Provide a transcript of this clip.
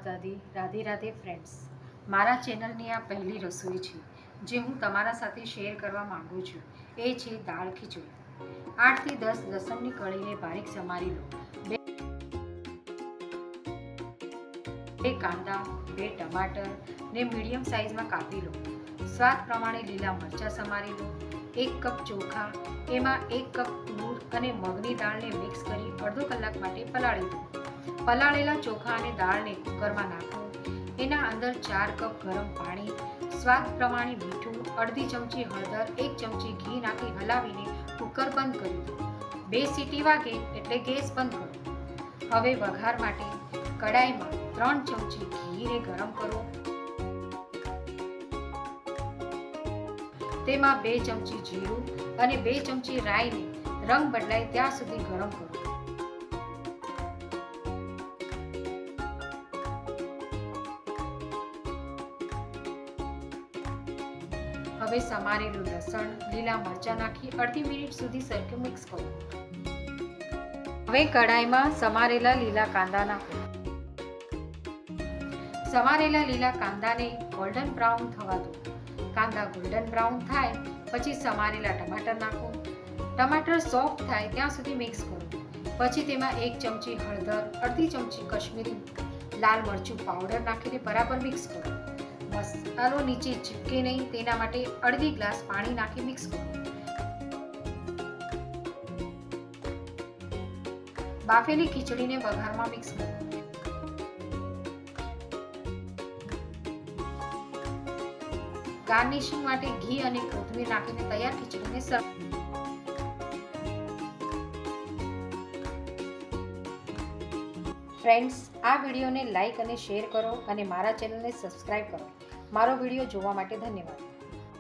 માતાજી, રાધે રાધે ફ્રેન્ડ્સ। મારા ચેનલની આ પહેલી રસોઈ છે જે હું તમારા સાથે શેર કરવા માંગુ છું। એ છે દાળ ખીચડી। 8 થી 10 લસણની કળીને બારીક સમારી લો। 2 કાંદા, 2 ટમાટર ને મીડિયમ સાઇઝમાં કાપી લો। સ્વાદ પ્રમાણે લીલા મરચાં સમારી લો। 1 કપ ચોખા, એમાં 1 કપ તુર અને મગની દાળને મિક્સ કરી અડધો કલાક માટે પલાળી દો। પલાળેલા ચોખા અને દાળને કુકરમાં નાખો। એના અંદર 4 કપ ગરમ પાણી, સ્વાદ પ્રમાણે મીઠું, અડધી ચમચી હળદર, 1 ચમચી ઘી નાખી હલાવીને કુકર બંધ કરી દો। 2 સીટી વાગે એટલે ગેસ બંધ કરો। હવે વઘાર માટે કડાઈમાં 3 ચમચી ઘીને ગરમ કરો। તેમાં 2 ચમચી જીરું અને 2 ચમચી રાઈને રંગ બદલાય ત્યાં સુધી ગરમ કરો। હવે સમારેલું લસણ, લીલા મરચાં નાખી અડધી મિનિટ સુધી સરખું મિક્સ કરો। હવે કઢાઈમાં સમારેલા લીલા કાંદા નાખો। સમારેલા લીલા કાંદાને ગોલ્ડન બ્રાઉન થવા દો। કાંદા ગોલ્ડન બ્રાઉન થાય પછી સમારેલા ટમાટર નાખો। ટમાટર સોફ્ટ થાય ત્યાં સુધી મિક્સ કરો। પછી તેમાં 1 ચમચી હળદર, અડધી ચમચી કશ્મીરી લાલ મરચું પાવડર નાખીને બરાબર મિક્સ કરો। મસાલો નીચે ચીપકે નહીં તેના માટે અડધી ગ્લાસ પાણી નાખી મિક્સ કરો। બાફેલી ખીચડીને વઘારમાં મિક્સ કરો। ગાર્નિશિંગ માટે ઘી અને કોથમીર નાખીને તૈયાર ખીચડીને સર્વ કરો। ફ્રેન્ડ્સ, આ વિડીયોને લાઈક અને શેર કરો અને મારા ચેનલને સબસ્ક્રાઇબ કરો। મારો વિડીયો જોવા માટે ધન્યવાદ।